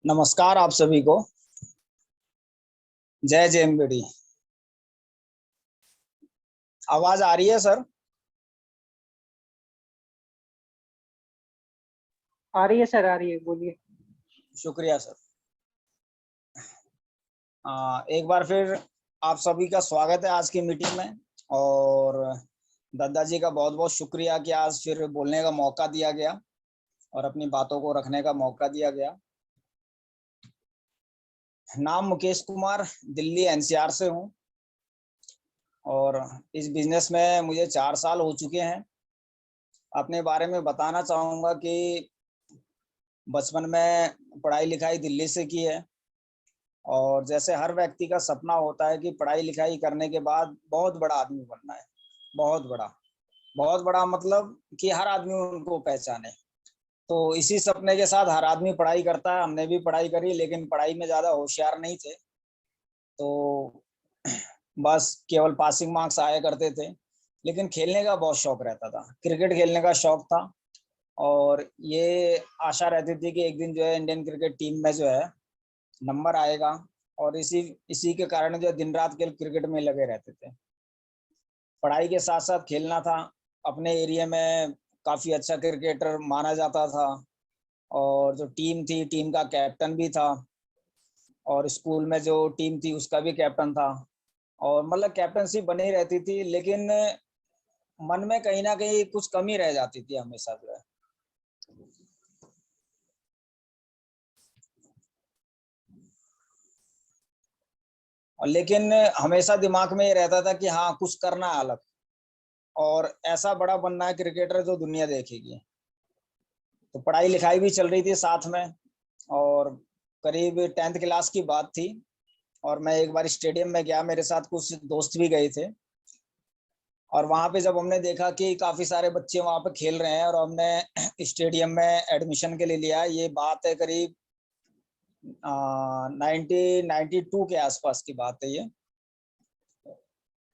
नमस्कार आप सभी को। जय जयम्बेडी। आवाज आ रही है सर? आ रही है सर, आ रही है, बोलिए। शुक्रिया सर। एक बार फिर आप सभी का स्वागत है आज की मीटिंग में। और दद्दा जी का बहुत बहुत शुक्रिया कि आज फिर बोलने का मौका दिया गया और अपनी बातों को रखने का मौका दिया गया। नाम मुकेश कुमार, दिल्ली एनसीआर से हूँ और इस बिजनेस में मुझे 4 साल हो चुके हैं। अपने बारे में बताना चाहूँगा कि बचपन में पढ़ाई लिखाई दिल्ली से की है और जैसे हर व्यक्ति का सपना होता है कि पढ़ाई लिखाई करने के बाद बहुत बड़ा आदमी बनना है। बहुत बड़ा, बहुत बड़ा मतलब कि हर आदमी उनको पहचाने। तो इसी सपने के साथ हर आदमी पढ़ाई करता है। हमने भी पढ़ाई करी लेकिन पढ़ाई में ज़्यादा होशियार नहीं थे, तो बस केवल पासिंग मार्क्स आया करते थे। लेकिन खेलने का बहुत शौक रहता था, क्रिकेट खेलने का शौक था। और ये आशा रहती थी कि एक दिन जो है इंडियन क्रिकेट टीम में जो है नंबर आएगा। और इसी इसी के कारण जो दिन रात के क्रिकेट में लगे रहते थे। पढ़ाई के साथ साथ खेलना था। अपने एरिया में काफ़ी अच्छा क्रिकेटर माना जाता था और जो टीम थी टीम का कैप्टन भी था और स्कूल में जो टीम थी उसका भी कैप्टन था। और मतलब कैप्टनशिप बनी रहती थी लेकिन मन में कहीं ना कहीं कुछ कमी रह जाती थी हमेशा जो है। और लेकिन हमेशा दिमाग में ये रहता था कि हाँ कुछ करना है अलग और ऐसा बड़ा बनना है क्रिकेटर जो दुनिया देखेगी। तो पढ़ाई लिखाई भी चल रही थी साथ में। और करीब 10th क्लास की बात थी और मैं एक बार स्टेडियम में गया, मेरे साथ कुछ दोस्त भी गए थे। और वहां पे जब हमने देखा कि काफी सारे बच्चे वहां पे खेल रहे हैं और हमने स्टेडियम में एडमिशन के लिए लिया, ये बात है करीब 1992 के आसपास की बात है ये।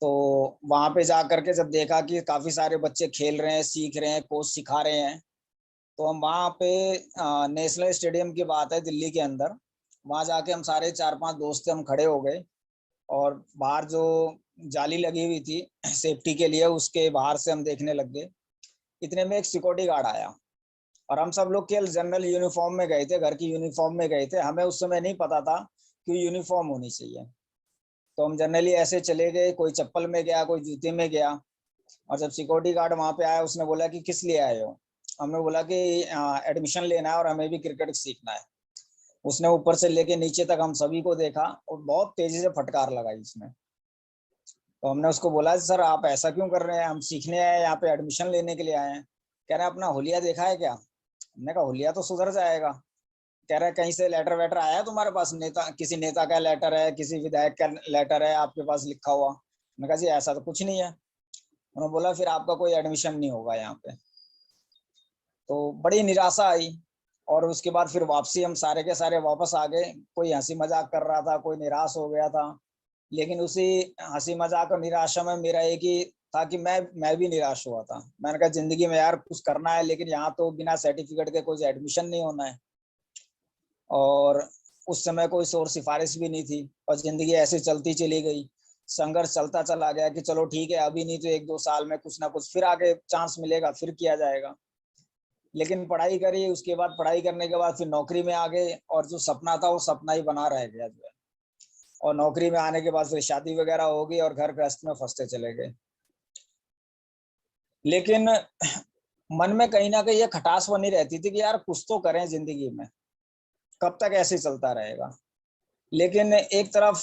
तो वहां पे जा करके जब देखा कि काफी सारे बच्चे खेल रहे हैं, सीख रहे हैं, कोच सिखा रहे हैं, तो हम वहाँ पे नेशनल स्टेडियम की बात है दिल्ली के अंदर, वहाँ जाके हम सारे 4-5 दोस्त थे, हम खड़े हो गए। और बाहर जो जाली लगी हुई थी सेफ्टी के लिए, उसके बाहर से हम देखने लग गए। इतने में एक सिक्योरिटी गार्ड आया और हम सब लोग केवल जनरल यूनिफॉर्म में गए थे, घर की यूनिफॉर्म में गए थे। हमें उस समय नहीं पता था कि यूनिफॉर्म होनी चाहिए। तो हम जनरली ऐसे चले गए, कोई चप्पल में गया, कोई जूते में गया। और जब सिक्योरिटी गार्ड वहाँ पे आया उसने बोला कि किस लिए आए हो। हमने बोला कि एडमिशन लेना है और हमें भी क्रिकेट सीखना है। उसने ऊपर से लेके नीचे तक हम सभी को देखा और बहुत तेजी से फटकार लगाई उसने। तो हमने उसको बोला सर आप ऐसा क्यों कर रहे हैं, हम सीखने आए हैं, यहाँ पे एडमिशन लेने के लिए आए हैं। कह रहे हैं अपना हुलिया देखा है क्या। हमने कहा हुलिया तो सुधर जाएगा। कह रहे हैं कहीं से लेटर वेटर आया है तुम्हारे पास, नेता किसी नेता का लेटर है, किसी विधायक का लेटर है आपके पास लिखा हुआ। मैंने कहा जी ऐसा तो कुछ नहीं है। उन्होंने बोला फिर आपका कोई एडमिशन नहीं होगा यहाँ पे। तो बड़ी निराशा आई। और उसके बाद फिर वापसी हम सारे के सारे वापस आ गए। कोई हंसी मजाक कर रहा था, कोई निराश हो गया था। लेकिन उसी हंसी मजाक और निराशा में मेरा एक ही था कि मैं भी निराश हुआ था। मैंने कहा जिंदगी में यार कुछ करना है लेकिन यहाँ तो बिना सर्टिफिकेट के कोई एडमिशन नहीं होना है। और उस समय कोई शोर सिफारिश भी नहीं थी और जिंदगी ऐसे चलती चली गई। संघर्ष चलता चला गया कि चलो ठीक है अभी नहीं तो 1-2 साल में कुछ ना कुछ फिर आगे चांस मिलेगा, फिर किया जाएगा। लेकिन पढ़ाई करी, उसके बाद पढ़ाई करने के बाद फिर नौकरी में आ गए और जो सपना था वो सपना ही बना रह गया जो है। और नौकरी में आने के बाद फिर शादी वगैरह हो गई और घर गृहस्थ में फंसते चले गए। लेकिन मन में कहीं ना कहीं ये खटास बनी रहती थी कि यार कुछ तो करें जिंदगी में, कब तक ऐसे चलता रहेगा। लेकिन एक तरफ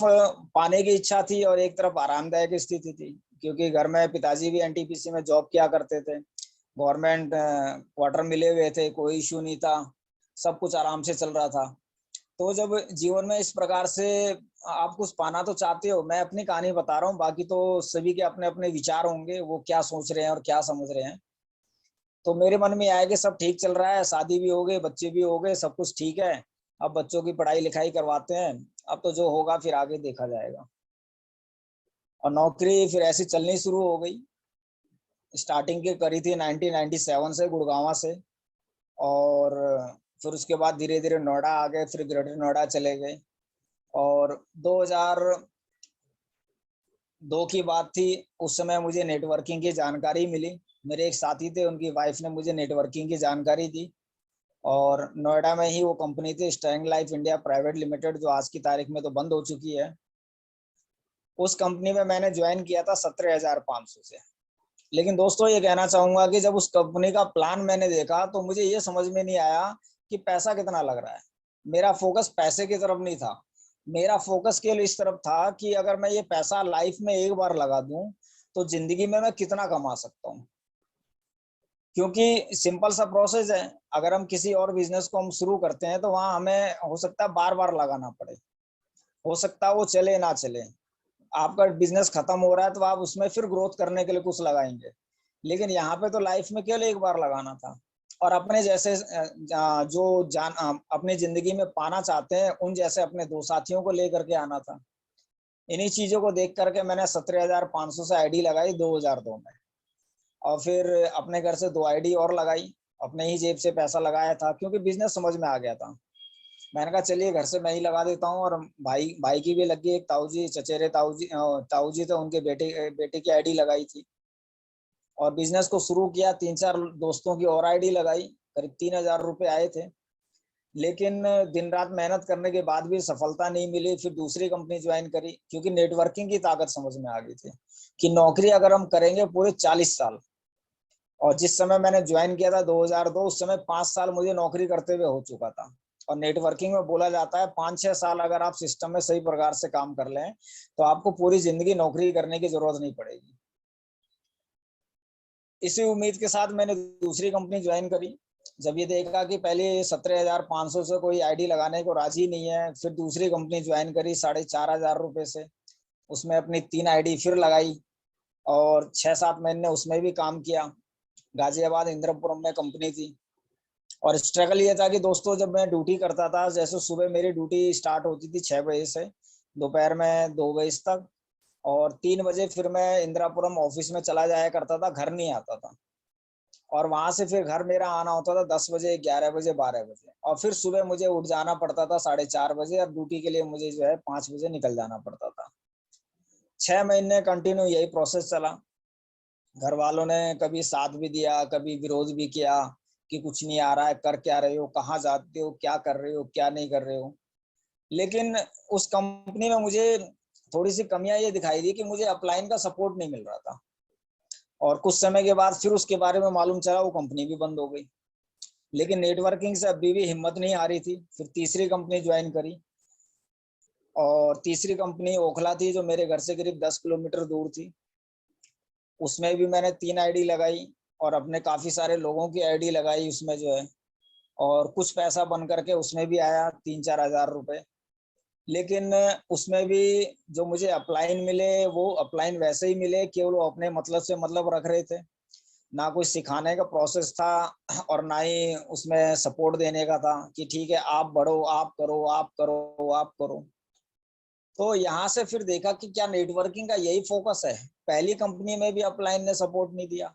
पाने की इच्छा थी और एक तरफ आरामदायक स्थिति थी, क्योंकि घर में पिताजी भी एनटीपीसी में जॉब किया करते थे। गवर्नमेंट क्वार्टर मिले हुए थे, कोई इशू नहीं था, सब कुछ आराम से चल रहा था। तो जब जीवन में इस प्रकार से आप कुछ पाना तो चाहते हो, मैं अपनी कहानी बता रहा हूँ, बाकी तो सभी के अपने अपने विचार होंगे, वो क्या सोच रहे हैं और क्या समझ रहे हैं। तो मेरे मन में आया कि सब ठीक चल रहा है, शादी भी हो गई, बच्चे भी हो गए, सब कुछ ठीक है। अब बच्चों की पढ़ाई लिखाई करवाते हैं, अब तो जो होगा फिर आगे देखा जाएगा। और नौकरी फिर ऐसी चलनी शुरू हो गई। स्टार्टिंग की करी थी 1997 से गुड़गांव से। और फिर उसके बाद धीरे धीरे नोएडा आ गए, फिर ग्रेटर नोएडा चले गए। और 2002 की बात थी, उस समय मुझे नेटवर्किंग की जानकारी मिली। मेरे एक साथी थे, उनकी वाइफ ने मुझे नेटवर्किंग की जानकारी दी। और नोएडा में ही वो कंपनी थी, स्टैंग लाइफ इंडिया प्राइवेट लिमिटेड, जो आज की तारीख में तो बंद हो चुकी है। उस कंपनी में मैंने ज्वाइन किया था 17,500 से। लेकिन दोस्तों ये कहना चाहूंगा कि जब उस कंपनी का प्लान मैंने देखा तो मुझे ये समझ में नहीं आया कि पैसा कितना लग रहा है। मेरा फोकस पैसे की तरफ नहीं था, मेरा फोकस केवल इस तरफ था कि अगर मैं ये पैसा लाइफ में एक बार लगा दूं तो जिंदगी में मैं कितना कमा सकता हूँ। क्योंकि सिंपल सा प्रोसेस है, अगर हम किसी और बिजनेस को हम शुरू करते हैं तो वहां हमें हो सकता है बार बार लगाना पड़े, हो सकता है वो चले ना चले। आपका बिजनेस खत्म हो रहा है तो आप उसमें फिर ग्रोथ करने के लिए कुछ लगाएंगे। लेकिन यहाँ पे तो लाइफ में केवल एक बार लगाना था। और अपने जैसे जो अपनी जिंदगी में पाना चाहते हैं, उन जैसे अपने दो साथियों को लेकर के आना था। इन्हीं चीजों को देख करके मैंने 17,500 से आईडी लगाई 2002 में। और फिर अपने घर से 2 आईडी और लगाई, अपने ही जेब से पैसा लगाया था, क्योंकि बिजनेस समझ में आ गया था। मैंने कहा चलिए घर से मैं ही लगा देता हूँ। और भाई भाई की भी लगी, एक ताऊजी, चचेरे ताऊजी थे, उनके बेटे की आईडी लगाई थी। और बिजनेस को शुरू किया, 3-4 दोस्तों की और आईडी लगाई, करीब 3,000 रुपए आए थे। लेकिन दिन रात मेहनत करने के बाद भी सफलता नहीं मिली। फिर दूसरी कंपनी ज्वाइन करी, क्योंकि नेटवर्किंग की ताकत समझ में आ गई थी कि नौकरी अगर हम करेंगे पूरे 40 साल। और जिस समय मैंने ज्वाइन किया था 2002, उस समय 5 साल मुझे नौकरी करते हुए हो चुका था। और नेटवर्किंग में बोला जाता है 5-6 साल अगर आप सिस्टम में सही प्रकार से काम कर लें तो आपको पूरी जिंदगी नौकरी करने की जरूरत नहीं पड़ेगी। इसी उम्मीद के साथ मैंने दूसरी कंपनी ज्वाइन करी। जब ये देखा कि पहले 17,500 से कोई आईडी लगाने को राजी नहीं है, फिर दूसरी कंपनी ज्वाइन करी 4,500 रुपए से। उसमें अपनी 3 आईडी फिर लगाई और 6-7 महीने उसमें भी काम किया। गाजियाबाद इंद्रपुरम में कंपनी थी। और स्ट्रगल ये था कि दोस्तों, जब मैं ड्यूटी करता था, जैसे सुबह मेरी ड्यूटी स्टार्ट होती थी 6 बजे से, दोपहर में 2 बजे तक। और 3 बजे फिर मैं इंदिरापुरम ऑफिस में चला जाया करता था, घर नहीं आता था। और वहां से फिर घर मेरा आना होता था 10 बजे, 11 बजे, 12 बजे। और फिर सुबह मुझे उठ जाना पड़ता था 4:30 बजे, और ड्यूटी के लिए मुझे जो है 5 बजे निकल जाना पड़ता था। 6 महीने कंटिन्यू यही प्रोसेस चला। घर वालों ने कभी साथ भी दिया, कभी विरोध भी किया कि कुछ नहीं आ रहा है, कर क्या रहे हो, कहाँ जाते हो, क्या कर रहे हो, क्या नहीं कर रहे हो। लेकिन उस कंपनी में मुझे थोड़ी सी कमियां ये दिखाई दी कि मुझे अपलाइन का सपोर्ट नहीं मिल रहा था। और कुछ समय के बाद फिर उसके बारे में मालूम चला, वो कंपनी भी बंद हो गई। लेकिन नेटवर्किंग से अभी भी हिम्मत नहीं हारी थी, फिर तीसरी कंपनी ज्वाइन करी। और तीसरी कंपनी ओखला थी, जो मेरे घर से करीब 10 किलोमीटर दूर थी। उसमें भी मैंने 3 आईडी लगाई और अपने काफी सारे लोगों की आईडी लगाई उसमें जो है। और कुछ पैसा बन करके उसमें भी आया 3-4 हजार रुपए। लेकिन उसमें भी जो मुझे अपलाइन मिले, वो अपलाइन वैसे ही मिले, केवल वो अपने मतलब से मतलब रख रहे थे। ना कोई सिखाने का प्रोसेस था और ना ही उसमें सपोर्ट देने का था कि ठीक है आप बढ़ो, आप करो, आप करो, आप करो। तो यहाँ से फिर देखा कि क्या नेटवर्किंग का यही फोकस है। पहली कंपनी में भी अपलाइन ने सपोर्ट नहीं दिया,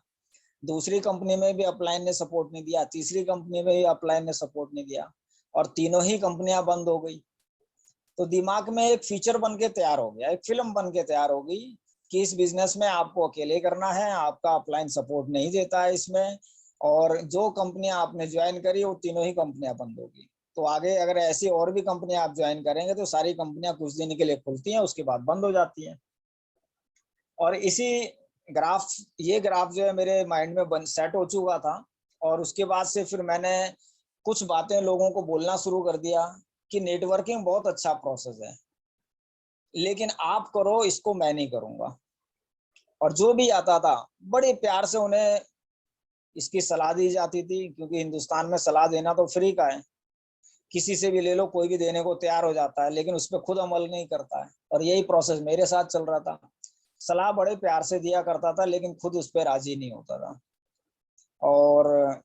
दूसरी कंपनी में भी अपलाइन ने सपोर्ट नहीं दिया, तीसरी कंपनी में भी अपलाइन ने सपोर्ट नहीं दिया। और तीनों ही कंपनियां बंद हो गई। तो दिमाग में एक फीचर बन के तैयार हो गया, एक फिल्म बन के तैयार हो गई कि इस बिजनेस में आपको अकेले करना है, आपका अपलाइन सपोर्ट नहीं देता है इसमें। और जो कंपनियां आपने ज्वाइन करी वो तीनों ही कंपनियां बंद होगी। तो आगे अगर ऐसी और भी कंपनियां आप ज्वाइन करेंगे तो सारी कंपनियां कुछ दिन के लिए खुलती हैं, उसके बाद बंद हो जाती हैं। और इसी ग्राफ ये ग्राफ जो है मेरे माइंड में बन सेट हो चुका था। और उसके बाद से फिर मैंने कुछ बातें लोगों को बोलना शुरू कर दिया कि नेटवर्किंग बहुत अच्छा प्रोसेस है, लेकिन आप करो इसको, मैं नहीं करूंगा। और जो भी आता था बड़े प्यार से उन्हें इसकी सलाह दी जाती थी, क्योंकि हिंदुस्तान में सलाह देना तो फ्री का है। किसी से भी ले लो, कोई भी देने को तैयार हो जाता है, लेकिन उस पर खुद अमल नहीं करता है। और यही प्रोसेस मेरे साथ चल रहा था। सलाह बड़े प्यार से दिया करता था, लेकिन खुद उस पर राजी नहीं होता था। और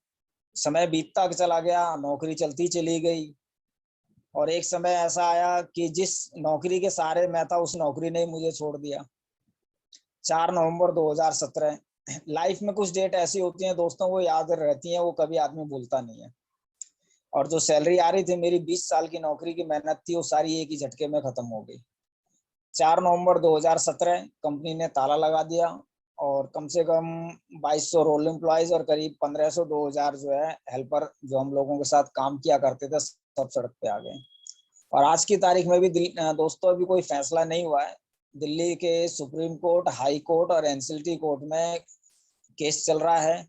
समय बीतता चला गया, नौकरी चलती चली गई। और एक समय ऐसा आया कि जिस नौकरी के सहारे मैं था, उस नौकरी ने मुझे छोड़ दिया। 4 नवंबर 2017। लाइफ में कुछ डेट ऐसी होती हैं दोस्तों, वो याद रहती हैं, वो कभी आदमी भूलता नहीं है। और जो सैलरी आ रही थी, मेरी 20 साल की नौकरी की मेहनत थी, वो सारी एक ही झटके में खत्म हो गई। 4 नवंबर 2017 कंपनी ने ताला लगा दिया और कम से कम 2200 रोल एम्प्लॉयज और करीब 1500 2000 जो है हेल्पर जो हम लोगों के साथ काम किया करते थे, सब सड़क पे आ गए। और आज की तारीख में भी दोस्तों अभी कोई फैसला नहीं हुआ है। दिल्ली के सुप्रीम कोर्ट, हाई कोर्ट और एनसीएलटी कोर्ट में केस चल रहा है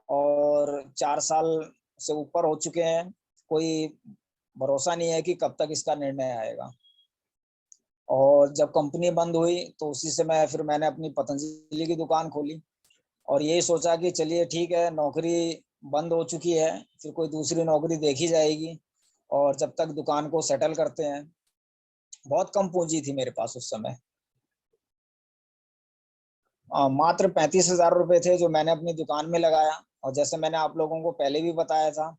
और 4 साल से ऊपर हो चुके हैं। कोई भरोसा नहीं है कि कब तक इसका निर्णय आएगा। और जब कंपनी बंद हुई तो उसी समय फिर मैंने अपनी पतंजलि की दुकान खोली और यही सोचा कि चलिए ठीक है, नौकरी बंद हो चुकी है, फिर कोई दूसरी नौकरी देखी जाएगी और जब तक दुकान को सेटल करते हैं। बहुत कम पूंजी थी मेरे पास उस समय। मात्र 35,000 रुपए थे जो मैंने अपनी दुकान में लगाया। और जैसे मैंने आप लोगों को पहले भी बताया था,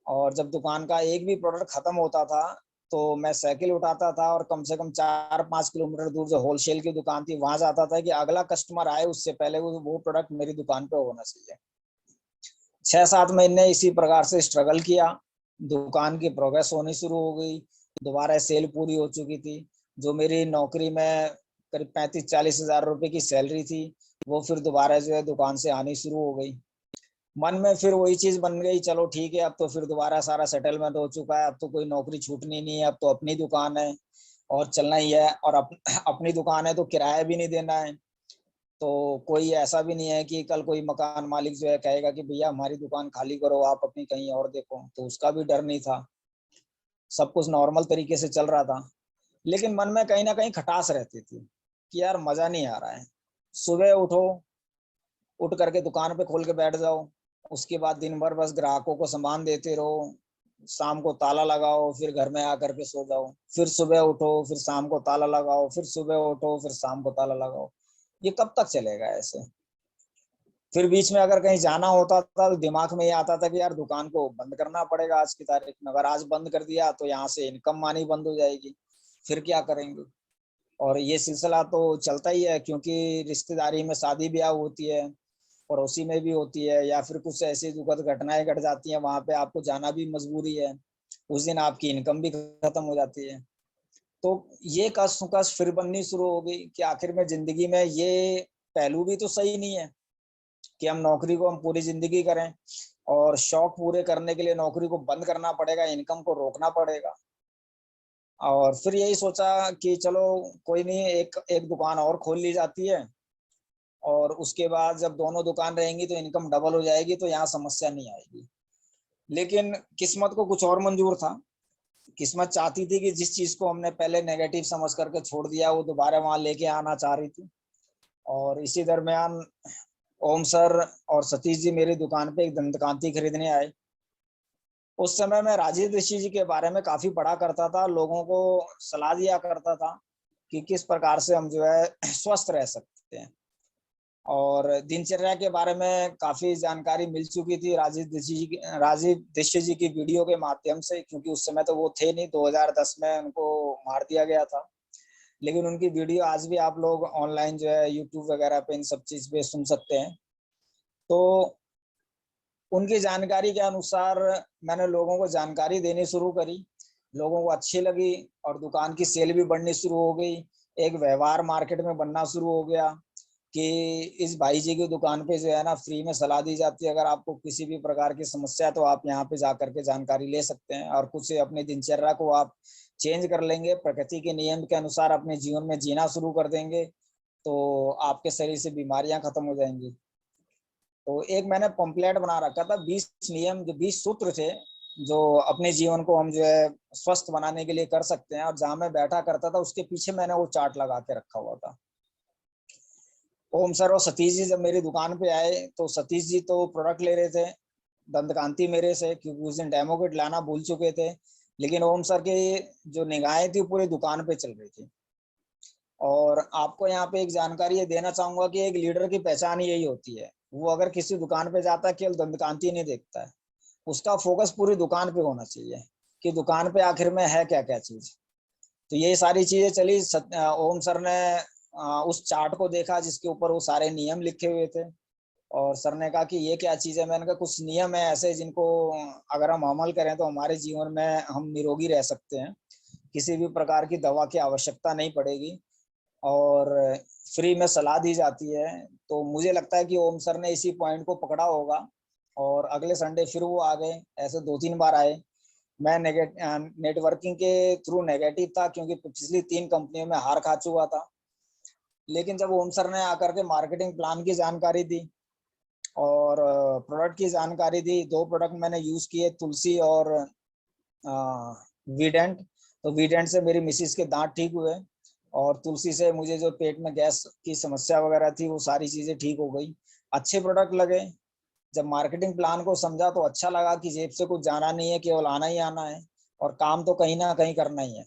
और जब दुकान का एक भी प्रोडक्ट खत्म होता था तो मैं साइकिल उठाता था और कम से कम 4-5 किलोमीटर दूर जो होलसेल की दुकान थी वहां जाता था कि अगला कस्टमर आए उससे पहले वो प्रोडक्ट मेरी दुकान पे होना चाहिए। 6-7 महीने इसी प्रकार से स्ट्रगल किया। दुकान की प्रोग्रेस होनी शुरू हो गई, दोबारा सेल पूरी हो चुकी थी। जो मेरी नौकरी में करीब 35-40 हजार रुपए की सैलरी थी, वो फिर दोबारा जो है दुकान से आनी शुरू हो गई। मन में फिर वही चीज बन गई, चलो ठीक है, अब तो फिर दोबारा सारा सेटलमेंट हो चुका है, अब तो कोई नौकरी छूटनी नहीं है, अब तो अपनी दुकान है और चलना ही है। और अपनी दुकान है तो किराया भी नहीं देना है, तो कोई ऐसा भी नहीं है कि कल कोई मकान मालिक जो है कहेगा कि भैया हमारी दुकान खाली करो, आप अपनी कहीं और देखो, तो उसका भी डर नहीं था। सब कुछ नॉर्मल तरीके से चल रहा था। लेकिन मन में कहीं ना कहीं खटास रहती थी कि यार मजा नहीं आ रहा है। सुबह उठो, उठ करके दुकान पे खोल के बैठ जाओ, उसके बाद दिन भर बस ग्राहकों को सामान देते रहो, शाम को ताला लगाओ, फिर घर में आकर के सो जाओ, फिर सुबह उठो, फिर शाम को ताला लगाओ, फिर सुबह उठो, फिर शाम को ताला लगाओ। ये कब तक चलेगा ऐसे? फिर बीच में अगर कहीं जाना होता था तो दिमाग में ये आता था कि यार दुकान को बंद करना पड़ेगा आज की तारीख में, अगर आज बंद कर दिया तो यहाँ से इनकम आनी बंद हो जाएगी, फिर क्या करेंगे? और ये सिलसिला तो चलता ही है, क्योंकि रिश्तेदारी में शादी ब्याह होती है, पड़ोसी में भी होती है, या फिर कुछ ऐसी दुखद घटनाएं घट जाती हैं, वहां पे आपको जाना भी मजबूरी है, उस दिन आपकी इनकम भी खत्म हो जाती है। तो ये कस कस फिर बननी शुरू हो गई कि आखिर में जिंदगी में ये पहलू भी तो सही नहीं है कि हम नौकरी को हम पूरी जिंदगी करें और शौक पूरे करने के लिए नौकरी को बंद करना पड़ेगा, इनकम को रोकना पड़ेगा। और फिर यही सोचा कि चलो कोई नहीं, एक एक दुकान और खोल ली जाती है और उसके बाद जब दोनों दुकान रहेंगी तो इनकम डबल हो जाएगी, तो यहाँ समस्या नहीं आएगी। लेकिन किस्मत को कुछ और मंजूर था। किस्मत चाहती थी कि जिस चीज को हमने पहले नेगेटिव समझ करके छोड़ दिया वो दोबारा वहां लेके आना चाह रही थी। और इसी दरमियान ओम सर और सतीश जी मेरी दुकान पे एक दंतकांति खरीदने आए। उस समय मैं राजेश ऋषि जी के बारे में काफी पढ़ा करता था, लोगों को सलाह दिया करता था कि किस प्रकार से हम जो है स्वस्थ रह सकते हैं। और दिनचर्या के बारे में काफी जानकारी मिल चुकी थी राजीव दीक्षित जी की वीडियो के माध्यम से, क्योंकि उस समय तो वो थे नहीं, 2010 में उनको मार दिया गया था। लेकिन उनकी वीडियो आज भी आप लोग ऑनलाइन जो है यूट्यूब वगैरह पे इन सब चीज पे सुन सकते हैं। तो उनकी जानकारी के अनुसार मैंने लोगों को जानकारी देनी शुरू करी, लोगों को अच्छी लगी और दुकान की सेल भी बढ़नी शुरू हो गई। एक व्यवहार मार्केट में बनना शुरू हो गया कि इस भाई जी की दुकान पे जो है ना फ्री में सलाह दी जाती है, अगर आपको किसी भी प्रकार की समस्या है तो आप यहाँ पे जाकर के जानकारी ले सकते हैं और कुछ अपनी दिनचर्या को आप चेंज कर लेंगे, प्रकृति के नियम के अनुसार अपने जीवन में जीना शुरू कर देंगे, तो आपके शरीर से बीमारियां खत्म हो जाएंगी। तो एक मैंने पंपलेट बना रखा था, 20 नियम, जो 20 सूत्र थे जो अपने जीवन को हम जो है स्वस्थ बनाने के लिए कर सकते हैं। और जहां मैं बैठा करता था उसके पीछे मैंने वो चार्ट लगा के रखा हुआ था। ओम सर और सतीश जी जब मेरी दुकान पे आए तो सतीश जी तो प्रोडक्ट ले रहे थे दंतकांति मेरे से, क्योंकि उस दिन डेमो किट लाना भूल चुके थे। लेकिन ओम सर की जो निगाहें थी पूरी दुकान पे चल रही थी। और आपको यहाँ पे एक जानकारी ये देना चाहूंगा कि एक लीडर की पहचान यही होती है, वो अगर किसी दुकान पे जाता है केवल दंतकांति नहीं देखता है, उसका फोकस पूरी दुकान पे होना चाहिए कि दुकान पे आखिर में है क्या क्या चीज। तो ये सारी चीजें चली। ओम सर ने उस चार्ट को देखा जिसके ऊपर वो सारे नियम लिखे हुए थे और सर ने कहा कि ये क्या चीज़ है। मैंने कहा कुछ नियम है ऐसे जिनको अगर हम अमल करें तो हमारे जीवन में हम निरोगी रह सकते हैं, किसी भी प्रकार की दवा की आवश्यकता नहीं पड़ेगी और फ्री में सलाह दी जाती है। तो मुझे लगता है कि ओम सर ने इसी पॉइंट को पकड़ा होगा और अगले संडे फिर वो आ गए, ऐसे 2-3 बार आए। मैं नेटवर्किंग के थ्रू नेगेटिव था क्योंकि पिछली 3 कंपनियों में हार खा चुका था। लेकिन जब ओम सर ने आकर के मार्केटिंग प्लान की जानकारी दी और प्रोडक्ट की जानकारी दी, 2 प्रोडक्ट मैंने यूज किए, तुलसी और वीडेंट। तो वीडेंट से मेरी मिसिस के दांत ठीक हुए और तुलसी से मुझे जो पेट में गैस की समस्या वगैरह थी वो सारी चीजें ठीक हो गई। अच्छे प्रोडक्ट लगे। जब मार्केटिंग प्लान को समझा तो अच्छा लगा कि जेब से कुछ जाना नहीं है, केवल आना ही आना है और काम तो कहीं ना कहीं करना ही है।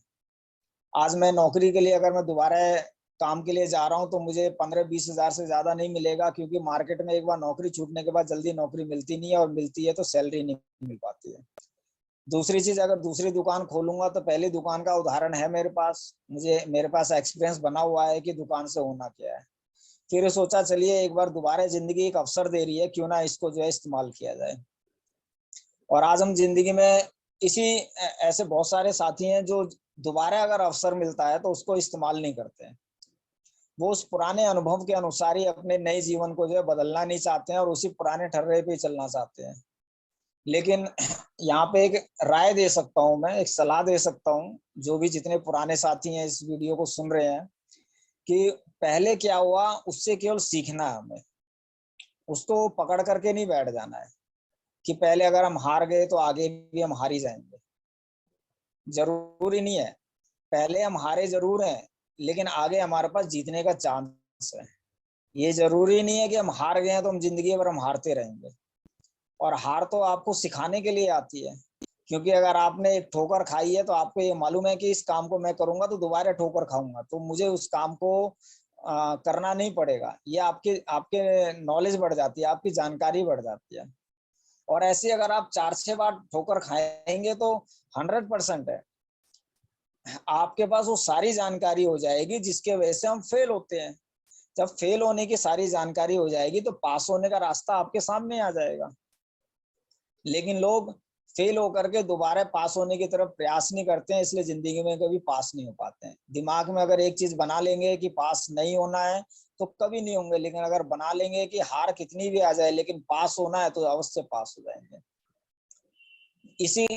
आज मैं नौकरी के लिए अगर मैं दोबारा काम के लिए जा रहा हूँ तो मुझे 15-20 हजार से ज्यादा नहीं मिलेगा, क्योंकि मार्केट में एक बार नौकरी छूटने के बाद जल्दी नौकरी मिलती नहीं है और मिलती है तो सैलरी नहीं मिल पाती है। दूसरी चीज, अगर दूसरी दुकान खोलूंगा तो पहली दुकान का उदाहरण है मेरे पास, मेरे पास एक्सपीरियंस बना हुआ है कि दुकान से होना क्या है। फिर सोचा चलिए एक बार दोबारा जिंदगी एक अवसर दे रही है, क्यों ना इसको जो है इस्तेमाल किया जाए। और आज हम जिंदगी में इसी ऐसे बहुत सारे साथी हैं जो दोबारा अगर अवसर मिलता है तो उसको इस्तेमाल नहीं करते हैं। वो उस पुराने अनुभव के अनुसार ही अपने नए जीवन को जो है बदलना नहीं चाहते हैं और उसी पुराने ठर्रे पे चलना चाहते हैं। लेकिन यहाँ पे एक राय दे सकता हूँ, मैं एक सलाह दे सकता हूँ, जो भी जितने पुराने साथी हैं इस वीडियो को सुन रहे हैं, कि पहले क्या हुआ उससे केवल सीखना है हमें, उसको पकड़ करके नहीं बैठ जाना है कि पहले अगर हम हार गए तो आगे भी हम हार ही जाएंगे। जरूरी नहीं है, पहले हम हारे जरूर हैं लेकिन आगे हमारे पास जीतने का चांस है। ये जरूरी नहीं है कि हम हार गए हैं तो हम जिंदगी भर हम हारते रहेंगे। और हार तो आपको सिखाने के लिए आती है, क्योंकि अगर आपने एक ठोकर खाई है तो आपको ये मालूम है कि इस काम को मैं करूंगा तो दोबारा ठोकर खाऊंगा, तो मुझे उस काम को करना नहीं पड़ेगा। ये आपके आपके नॉलेज बढ़ जाती है, आपकी जानकारी बढ़ जाती है। और ऐसे अगर आप 4-6 बार ठोकर खाएंगे तो 100% है आपके पास वो सारी जानकारी हो जाएगी जिसके वजह से हम फेल होते हैं। जब फेल होने की सारी जानकारी हो जाएगी तो पास होने का रास्ता आपके सामने आ जाएगा। लेकिन लोग फेल होकर के दोबारा पास होने की तरफ प्रयास नहीं करते हैं, इसलिए जिंदगी में कभी पास नहीं हो पाते हैं। दिमाग में अगर एक चीज बना लेंगे कि पास नहीं होना है तो कभी नहीं होंगे, लेकिन अगर बना लेंगे कि हार कितनी भी आ जाए लेकिन पास होना है तो अवश्य पास हो जाएंगे। इसी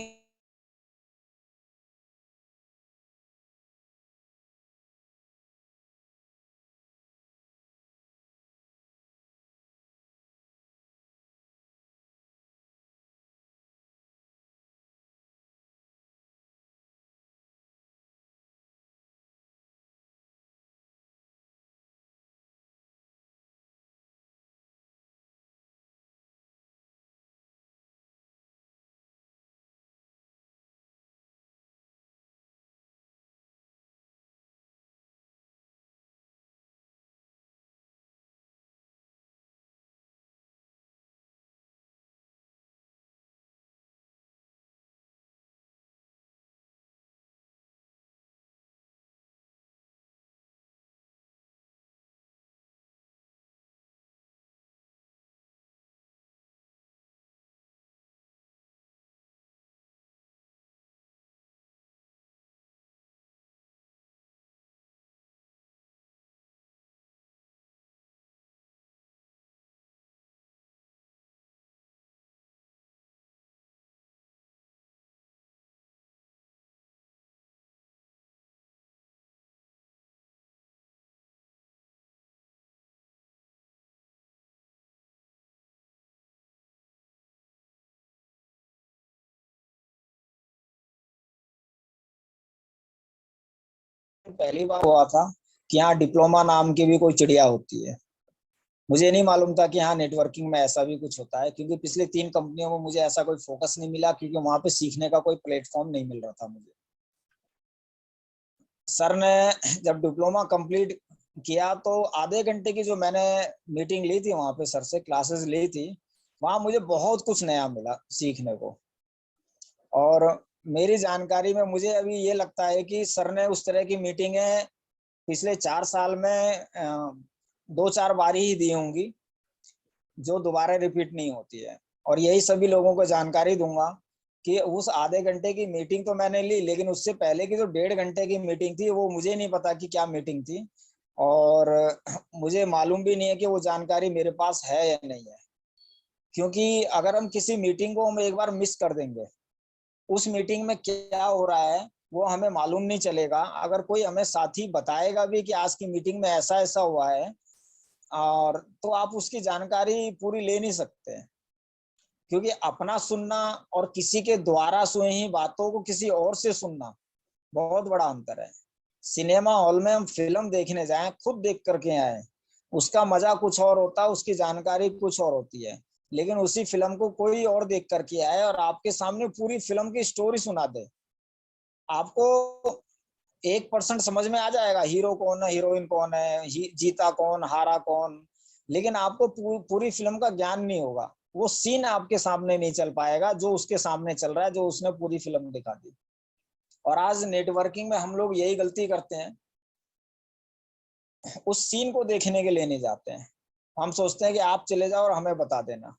पहली बार हुआ था कि यहाँ डिप्लोमा नाम की भी कोई चिड़िया होती है। मुझे नहीं मालूम था कि हाँ नेटवर्किंग में ऐसा भी कुछ होता है, क्योंकि पिछले 3 कंपनियों में मुझे ऐसा कोई फोकस नहीं मिला, क्योंकि वहां पे सीखने का कोई प्लेटफॉर्म नहीं मिल रहा था मुझे। सर ने जब डिप्लोमा कंप्लीट किया तो आधे घंटे की जो मैंने मीटिंग ली थी वहां पे, सर से क्लासेस ली थी, वहां मुझे बहुत कुछ नया मिला सीखने को। और मेरी जानकारी में मुझे अभी ये लगता है कि सर ने उस तरह की मीटिंगें पिछले 4 साल में 2-4 बार ही दी होंगी। जो दोबारा रिपीट नहीं होती है। और यही सभी लोगों को जानकारी दूंगा कि उस आधे घंटे की मीटिंग तो मैंने ली, लेकिन उससे पहले की जो 1.5 घंटे की मीटिंग थी वो मुझे नहीं पता कि क्या मीटिंग थी, और मुझे मालूम भी नहीं है कि वो जानकारी मेरे पास है या नहीं है। क्योंकि अगर हम किसी मीटिंग को हम एक बार मिस कर देंगे, उस मीटिंग में क्या हो रहा है वो हमें मालूम नहीं चलेगा। अगर कोई हमें साथी बताएगा भी कि आज की मीटिंग में ऐसा ऐसा हुआ है, और तो आप उसकी जानकारी पूरी ले नहीं सकते, क्योंकि अपना सुनना और किसी के द्वारा सुनी ही बातों को किसी और से सुनना बहुत बड़ा अंतर है। सिनेमा हॉल में हम फिल्म देखने जाएं, खुद देख करके आए, उसका मजा कुछ और होता है, उसकी जानकारी कुछ और होती है। लेकिन उसी फिल्म को कोई और देख करके आए और आपके सामने पूरी फिल्म की स्टोरी सुना दे, आपको 1% समझ में आ जाएगा, हीरो कौन है, हीरोइन कौन है, जीता कौन, हारा कौन, लेकिन आपको पूरी फिल्म का ज्ञान नहीं होगा। वो सीन आपके सामने नहीं चल पाएगा जो उसके सामने चल रहा है, जो उसने पूरी फिल्म दिखा दी। और आज नेटवर्किंग में हम लोग यही गलती करते हैं, उस सीन को देखने के लिए नहीं जाते हैं। हम सोचते हैं कि आप चले जाओ और हमें बता देना।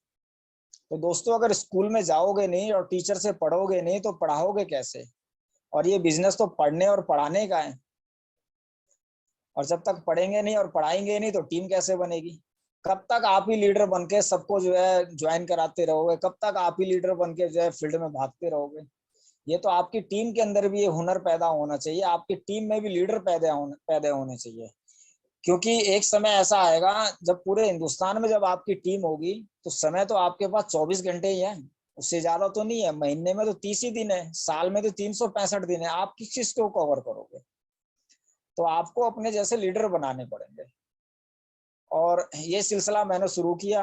तो दोस्तों, अगर स्कूल में जाओगे नहीं और टीचर से पढ़ोगे नहीं तो पढ़ाओगे कैसे? और ये बिजनेस तो पढ़ने और पढ़ाने का है, और जब तक पढ़ेंगे नहीं और पढ़ाएंगे नहीं तो टीम कैसे बनेगी? कब तक आप ही लीडर बन के सबको जो है ज्वाइन कराते रहोगे? कब तक आप ही लीडर बन के जो है फील्ड में भागते रहोगे? ये तो आपकी टीम के अंदर भी ये हुनर पैदा होना चाहिए, आपकी टीम में भी लीडर पैदा होने चाहिए। क्योंकि एक समय ऐसा आएगा जब पूरे हिंदुस्तान में जब आपकी टीम होगी तो समय तो आपके पास 24 घंटे ही है, उससे ज्यादा तो नहीं है। महीने में तो 30 ही दिन है, साल में तो 365 दिन है, आप किस चीज को कवर करोगे? तो आपको अपने जैसे लीडर बनाने पड़ेंगे। और ये सिलसिला मैंने शुरू किया,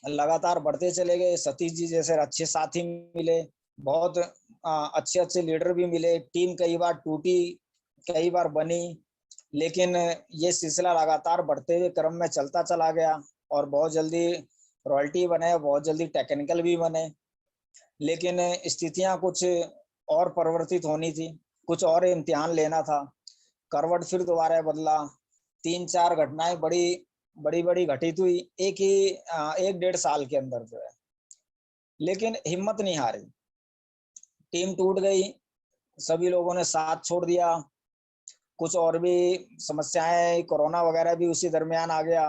लगातार बढ़ते चले गए। सतीश जी जैसे अच्छे साथी मिले, बहुत अच्छे अच्छे लीडर भी मिले। टीम कई बार टूटी, कई बार बनी, लेकिन ये सिलसिला लगातार बढ़ते हुए क्रम में चलता चला गया। और बहुत जल्दी रॉयल्टी बने, बहुत जल्दी टेक्निकल भी बने। लेकिन स्थितियां कुछ और परिवर्तित होनी थी, कुछ और इम्तिहान लेना था। करवट फिर दोबारा बदला, 3-4 घटनाएं बड़ी बड़ी बड़ी घटित हुई एक ही 1-1.5 साल के अंदर जो है। लेकिन हिम्मत नहीं हारी, टीम टूट गई, सभी लोगों ने साथ छोड़ दिया। कुछ और भी समस्याएं, कोरोना वगैरह भी उसी दरमियान आ गया,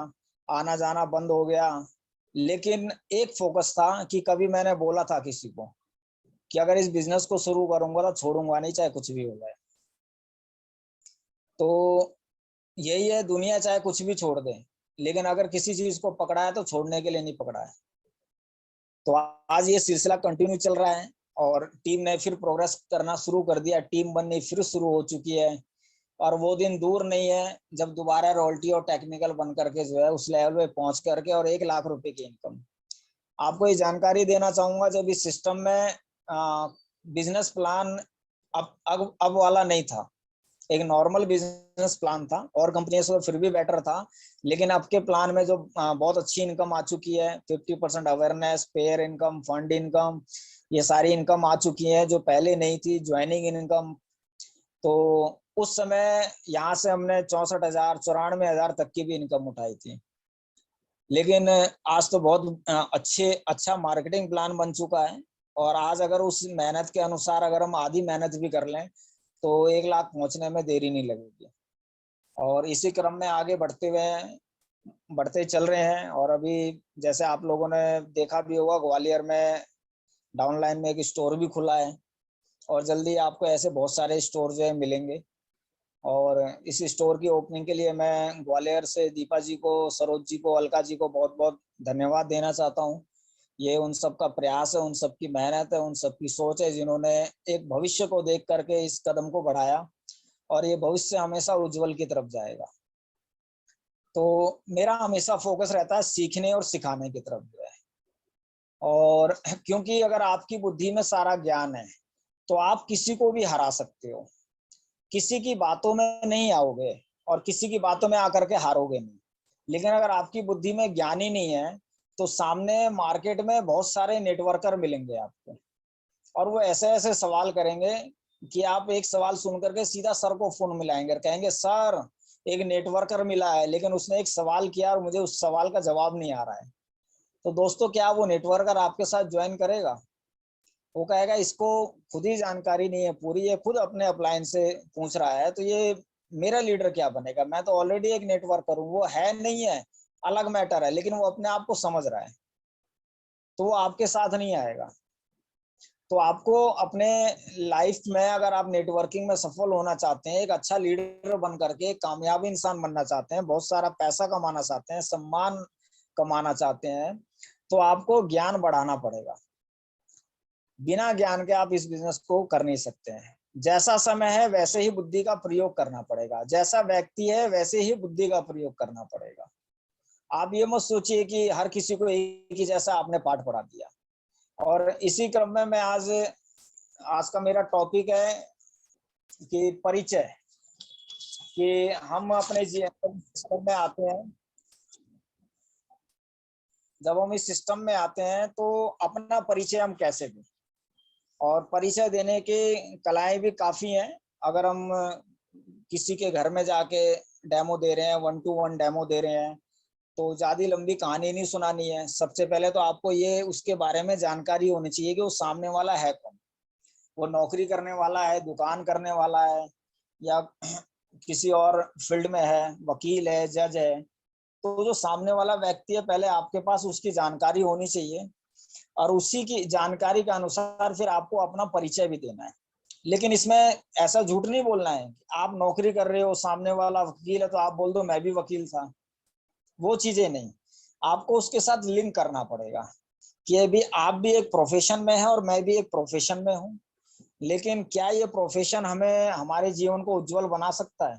आना जाना बंद हो गया। लेकिन एक फोकस था कि कभी मैंने बोला था किसी को कि अगर इस बिजनेस को शुरू करूंगा तो छोड़ूंगा नहीं, चाहे कुछ भी हो जाए। तो यही है, दुनिया चाहे कुछ भी छोड़ दे, लेकिन अगर किसी चीज को पकड़ा है तो छोड़ने के लिए नहीं पकड़ा है। तो आज ये सिलसिला कंटिन्यू चल रहा है और टीम ने फिर प्रोग्रेस करना शुरू कर दिया, टीम बननी फिर शुरू हो चुकी है। और वो दिन दूर नहीं है जब दोबारा रॉयल्टी और टेक्निकल बन करके जो है उस लेवल पे पहुंच करके और 1 लाख रुपए की इनकम। आपको ये जानकारी देना चाहूंगा, जब इस सिस्टम में बिजनेस प्लान अब वाला नहीं था, एक नॉर्मल बिजनेस प्लान था, और कंपनी से फिर भी बेटर था। लेकिन आपके प्लान में जो बहुत अच्छी इनकम आ चुकी है, 50% awareness, pair income, fund income, ये सारी इनकम आ चुकी है जो पहले नहीं थी, ज्वाइनिंग इनकम। तो उस समय यहाँ से हमने 64,000 94,000 तक की भी इनकम उठाई थी। लेकिन आज तो बहुत अच्छा मार्केटिंग प्लान बन चुका है। और आज अगर उस मेहनत के अनुसार अगर हम आधी मेहनत भी कर लें तो 1 लाख पहुंचने में देरी नहीं लगेगी। और इसी क्रम में आगे बढ़ते चल रहे हैं। और अभी जैसे आप लोगों ने देखा भी होगा, ग्वालियर में डाउनलाइन में एक स्टोर भी खुला है, और जल्दी आपको ऐसे बहुत सारे स्टोर जो है मिलेंगे। और इस स्टोर की ओपनिंग के लिए मैं ग्वालियर से दीपा जी को, सरोज जी को, अलका जी को बहुत बहुत धन्यवाद देना चाहता हूँ। ये उन सब का प्रयास है, उन सब की मेहनत है, उन सब की सोच है, जिन्होंने एक भविष्य को देख करके इस कदम को बढ़ाया, और ये भविष्य हमेशा उज्जवल की तरफ जाएगा। तो मेरा हमेशा फोकस रहता है सीखने और सिखाने की तरफ जो है। और क्योंकि अगर आपकी बुद्धि में सारा ज्ञान है तो आप किसी को भी हरा सकते हो, किसी की बातों में नहीं आओगे और किसी की बातों में आकर के हारोगे नहीं। लेकिन अगर आपकी बुद्धि में ज्ञान ही नहीं है तो सामने मार्केट में बहुत सारे नेटवर्कर मिलेंगे आपको, और वो ऐसे ऐसे सवाल करेंगे कि आप एक सवाल सुन करके सीधा सर को फोन मिलाएंगे और कहेंगे, सर एक नेटवर्कर मिला है लेकिन उसने एक सवाल किया और मुझे उस सवाल का जवाब नहीं आ रहा है। तो दोस्तों क्या वो नेटवर्कर आपके साथ ज्वाइन करेगा? वो कहेगा इसको खुद ही जानकारी नहीं है पूरी, ये खुद अपने अपलायंस से पूछ रहा है, तो ये मेरा लीडर क्या बनेगा? मैं तो ऑलरेडी एक नेटवर्कर हूँ। वो है नहीं है अलग मैटर है, लेकिन वो अपने आप को समझ रहा है, तो वो आपके साथ नहीं आएगा। तो आपको अपने लाइफ में अगर आप नेटवर्किंग में सफल होना चाहते हैं, एक अच्छा लीडर बन करके एक कामयाब इंसान बनना चाहते हैं, बहुत सारा पैसा कमाना चाहते हैं, सम्मान कमाना चाहते हैं, तो आपको ज्ञान बढ़ाना पड़ेगा। बिना ज्ञान के आप इस बिजनेस को कर नहीं सकते हैं। जैसा समय है वैसे ही बुद्धि का प्रयोग करना पड़ेगा, जैसा व्यक्ति है वैसे ही बुद्धि का प्रयोग करना पड़ेगा। आप ये मत सोचिए कि हर किसी को एक ही जैसा आपने पाठ पढ़ा दिया। और इसी क्रम में मैं आज का मेरा टॉपिक है कि परिचय, कि हम अपने जीवन सिस्टम में आते हैं। जब हम इस सिस्टम में आते हैं तो अपना परिचय हम कैसे दें, और परिचय देने की कलाएं भी काफी हैं। अगर हम किसी के घर में जाके डेमो दे रहे हैं, 1-to-1 डेमो दे रहे हैं, तो ज्यादा लंबी कहानी नहीं सुनानी है। सबसे पहले तो आपको ये उसके बारे में जानकारी होनी चाहिए कि वो सामने वाला है कौन। वो नौकरी करने वाला है, दुकान करने वाला है, या किसी और फील्ड में है, वकील है, जज है। तो जो सामने वाला व्यक्ति है, पहले आपके पास उसकी जानकारी होनी चाहिए, और उसी की जानकारी के अनुसार फिर आपको अपना परिचय भी देना है। लेकिन इसमें ऐसा झूठ नहीं बोलना है कि आप नौकरी कर रहे हो, सामने वाला वकील है तो आप बोल दो मैं भी वकील था। वो चीजें नहीं, आपको उसके साथ लिंक करना पड़ेगा कि अभी आप भी एक प्रोफेशन में है और मैं भी एक प्रोफेशन में हूँ, लेकिन क्या ये प्रोफेशन हमें हमारे जीवन को उज्जवल बना सकता है?